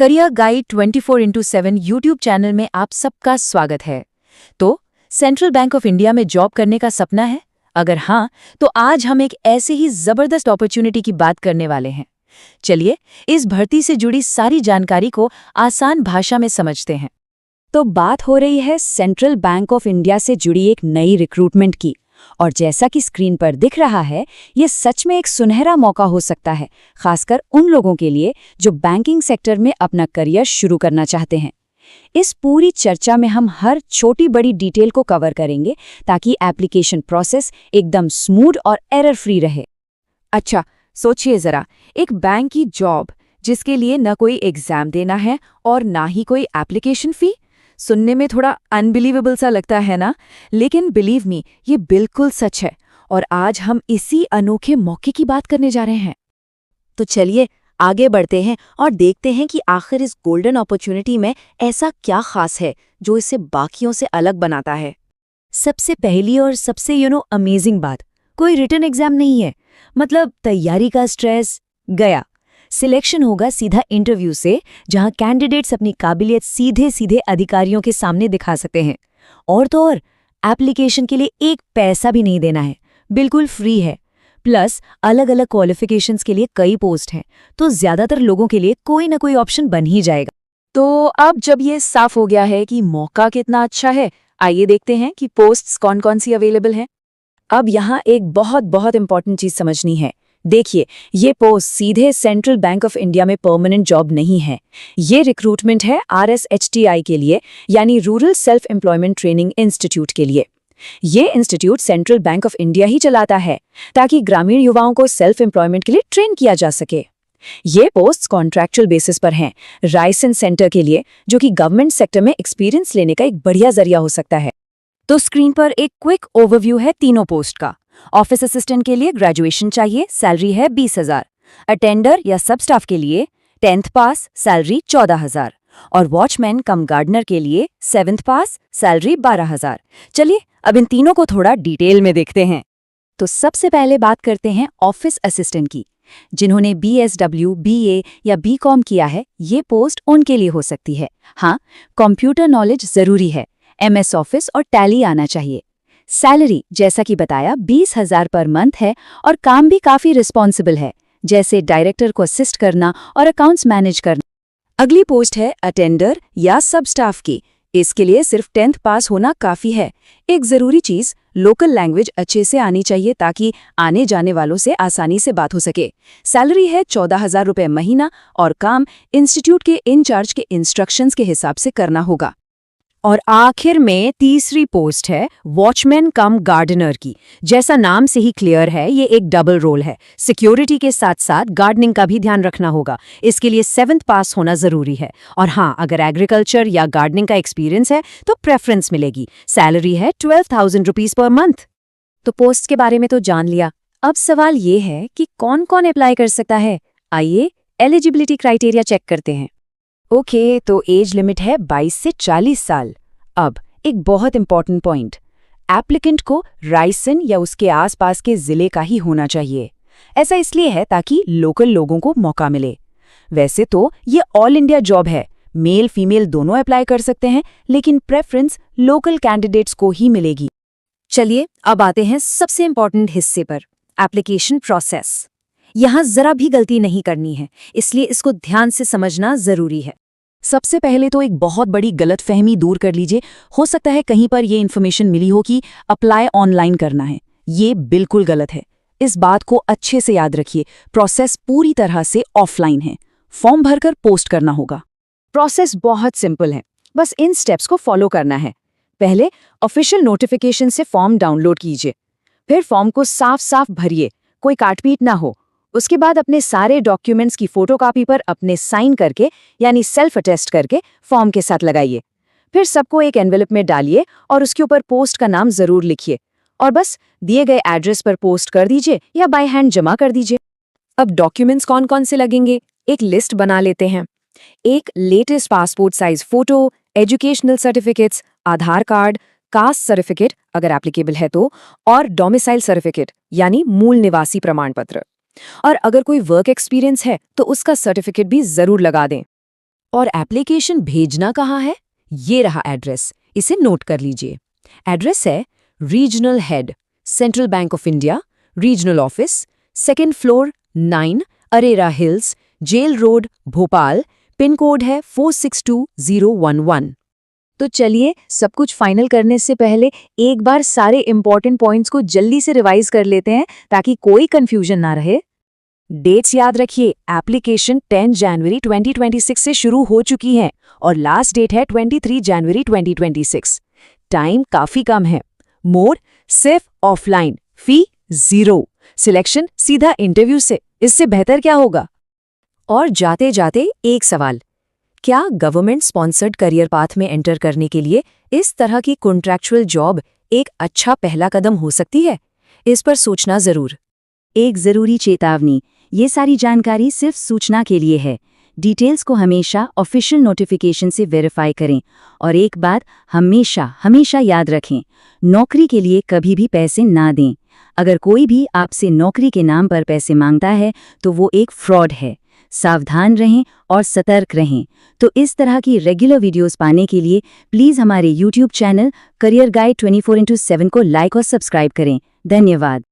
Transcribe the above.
Career guide 24x7 YouTube channel में आप सबका स्वागत है। तो सेंट्रल बैंक ऑफ इंडिया में जॉब करने का सपना है? अगर हाँ, तो आज हम एक ऐसे ही जबरदस्त अपॉर्चुनिटी की बात करने वाले हैं। चलिए इस भर्ती से जुड़ी सारी जानकारी को आसान भाषा में समझते हैं। तो बात हो रही है सेंट्रल बैंक ऑफ इंडिया से जुड़ी एक नई रिक्रूटमेंट की, और जैसा कि स्क्रीन पर दिख रहा है, ये सच में एक सुनहरा मौका हो सकता है, खासकर उन लोगों के लिए जो बैंकिंग सेक्टर में अपना करियर शुरू करना चाहते हैं। इस पूरी चर्चा में हम हर छोटी बड़ी डिटेल को कवर करेंगे ताकि एप्लीकेशन प्रोसेस एकदम स्मूथ और एरर फ्री रहे। अच्छा, सोचिए जरा, एक बैंक की जॉब जिसके लिए न कोई एग्जाम देना है और ना ही कोई एप्लीकेशन फी। सुनने में थोड़ा अनबिलीवेबल सा लगता है ना, लेकिन बिलीव मी, ये बिल्कुल सच है और आज हम इसी अनोखे मौके की बात करने जा रहे हैं। तो चलिए आगे बढ़ते हैं और देखते हैं कि आखिर इस गोल्डन अपॉर्चुनिटी में ऐसा क्या खास है जो इसे बाकियों से अलग बनाता है। सबसे पहली और सबसे अमेजिंग बात, कोई रिटन एग्जाम नहीं है। मतलब तैयारी का स्ट्रेस गया। सिलेक्शन होगा सीधा इंटरव्यू से, जहां कैंडिडेट्स अपनी काबिलियत सीधे सीधे अधिकारियों के सामने दिखा सकते हैं। और तो और एप्लीकेशन के लिए एक पैसा भी नहीं देना है, बिल्कुल फ्री है। प्लस अलग अलग क्वालिफिकेशंस के लिए कई पोस्ट हैं, तो ज्यादातर लोगों के लिए कोई ना कोई ऑप्शन बन ही जाएगा। तो अब जब ये साफ हो गया है कि मौका कितना अच्छा है, आइए देखते हैं कि पोस्ट्स कौन कौन सी अवेलेबल हैं। अब यहाँ एक बहुत बहुत इंपॉर्टेंट चीज समझनी है। देखिए, ये पोस्ट सीधे सेंट्रल बैंक ऑफ इंडिया में परमानेंट जॉब नहीं है। ये रिक्रूटमेंट है RSHTI के लिए, यानी rural self employment training institute के लिए। ये institute central bank of India ही चलाता है ताकि ग्रामीण युवाओं को सेल्फ एम्प्लॉयमेंट के लिए ट्रेन किया जा सके। ये पोस्ट कॉन्ट्रैक्चुअल बेसिस पर हैं, राइसन सेंटर के लिए, जो कि गवर्नमेंट सेक्टर में एक्सपीरियंस लेने का एक बढ़िया जरिया हो सकता है। तो स्क्रीन पर एक क्विक ओवरव्यू है तीनों पोस्ट का। ऑफिस असिस्टेंट के लिए ग्रेजुएशन चाहिए, सैलरी है 20,000। अटेंडर या सब स्टाफ के लिए 10th पास, सैलरी 14,000। और वॉचमैन कम गार्डनर के लिए 7th पास, सैलरी 12,000। चलिए अब इन तीनों को थोड़ा डिटेल में देखते हैं। तो सबसे पहले बात करते हैं ऑफिस असिस्टेंट की। जिन्होंने BSW, BA या BCom किया है, ये पोस्ट उनके लिए हो सकती है। हाँ, कंप्यूटर नॉलेज जरूरी है, MS ऑफिस और टैली आना चाहिए। सैलरी जैसा कि बताया 20,000 पर मंथ है और काम भी काफी रिस्पॉन्सिबल है, जैसे डायरेक्टर को असिस्ट करना और अकाउंट्स मैनेज करना। अगली पोस्ट है अटेंडर या सब स्टाफ की। इसके लिए सिर्फ 10th पास होना काफी है। एक जरूरी चीज, लोकल लैंग्वेज अच्छे से आनी चाहिए ताकि आने जाने वालों से आसानी से बात हो सके। सैलरी है 14,000 रुपये महीना और काम इंस्टीट्यूट के इंचार्ज के इंस्ट्रक्शंस के हिसाब से करना होगा। और आखिर में तीसरी पोस्ट है वॉचमैन कम गार्डनर की। जैसा नाम से ही क्लियर है, ये एक डबल रोल है। सिक्योरिटी के साथ साथ गार्डनिंग का भी ध्यान रखना होगा। इसके लिए 7th पास होना जरूरी है। और हाँ, अगर एग्रीकल्चर या गार्डनिंग का एक्सपीरियंस है तो प्रेफरेंस मिलेगी। सैलरी है 12,000 रुपीज पर मंथ। तो पोस्ट के बारे में तो जान लिया। अब सवाल ये है कि कौन कौन अप्लाई कर सकता है। आइए एलिजिबिलिटी क्राइटेरिया चेक करते हैं। ओके, तो एज लिमिट है 22 से 40 साल। अब एक बहुत इंपॉर्टेंट पॉइंट, एप्लीकेंट को रायसन या उसके आसपास के जिले का ही होना चाहिए। ऐसा इसलिए है ताकि लोकल लोगों को मौका मिले। वैसे तो ये ऑल इंडिया जॉब है, मेल फीमेल दोनों अप्लाई कर सकते हैं, लेकिन प्रेफरेंस लोकल कैंडिडेट्स को ही मिलेगी। चलिए अब आते हैं सबसे इंपॉर्टेंट हिस्से पर, एप्लीकेशन प्रोसेस। यहाँ जरा भी गलती नहीं करनी है, इसलिए इसको ध्यान से समझना जरूरी है। सबसे पहले तो एक बहुत बड़ी गलतफहमी दूर कर लीजिए। हो सकता है कहीं पर ये इन्फॉर्मेशन मिली हो कि अप्लाई ऑनलाइन करना है। ये बिल्कुल गलत है। इस बात को अच्छे से याद रखिए, प्रोसेस पूरी तरह से ऑफलाइन है। फॉर्म भरकर पोस्ट करना होगा। प्रोसेस बहुत सिंपल है, बस इन स्टेप्स को फॉलो करना है। पहले ऑफिशियल नोटिफिकेशन से फॉर्म डाउनलोड कीजिए। फिर फॉर्म को साफ साफ भरिए, कोई काटपीट ना हो। उसके बाद अपने सारे डॉक्यूमेंट्स की फोटोकॉपी पर अपने साइन करके, यानी सेल्फ अटेस्ट करके, फॉर्म के साथ लगाइए। फिर सबको एक एनवेलप में डालिए और उसके ऊपर पोस्ट का नाम जरूर लिखिए और बस दिए गए एड्रेस पर पोस्ट कर दीजिए या बाय हैंड जमा कर दीजिए। अब डॉक्यूमेंट्स कौन कौन से लगेंगे, एक लिस्ट बना लेते हैं। एक latest passport size photo, educational certificates, Aadhaar card, caste certificate अगर एप्लीकेबल है तो, और डोमिसाइल सर्टिफिकेट यानी मूल निवासी प्रमाण पत्र। और अगर कोई वर्क एक्सपीरियंस है तो उसका सर्टिफिकेट भी जरूर लगा दें। और एप्लीकेशन भेजना कहाँ है? ये रहा एड्रेस, इसे नोट कर लीजिए। एड्रेस है regional head, central bank of India, regional office, 2nd floor, 9 Arera hills, jail road, Bhopal. Pin code है 462011। तो चलिए, सब कुछ फाइनल करने से पहले एक बार सारे इंपॉर्टेंट पॉइंट्स को जल्दी से रिवाइज कर लेते हैं ताकि कोई कंफ्यूजन ना रहे। डेट्स याद रखिए, एप्लीकेशन 10 जनवरी 2026 से शुरू हो चुकी है और लास्ट डेट है 23 जनवरी 2026। टाइम काफी कम है। मोड सिर्फ ऑफलाइन, फी 0, सिलेक्शन सीधा इंटरव्यू से, इससे बेहतर क्या होगा? और जाते जाते एक सवाल, क्या गवर्नमेंट स्पॉन्सर्ड करियर पाथ में एंटर करने के लिए इस तरह की कॉन्ट्रैक्चुअल जॉब एक अच्छा पहला कदम हो सकती है? इस पर सोचना जरूर। एक जरूरी चेतावनी, ये सारी जानकारी सिर्फ सूचना के लिए है। डिटेल्स को हमेशा ऑफिशियल नोटिफिकेशन से वेरीफाई करें और एक बात हमेशा हमेशा याद रखें, नौकरी के लिए कभी भी पैसे ना दें। अगर कोई भी आपसे नौकरी के नाम पर पैसे मांगता है तो वो एक फ्रॉड है। सावधान रहें और सतर्क रहें। तो इस तरह की रेगुलर वीडियोस पाने के लिए प्लीज़ हमारे YouTube चैनल करियर गाइड 24/7 को लाइक और सब्सक्राइब करें। धन्यवाद।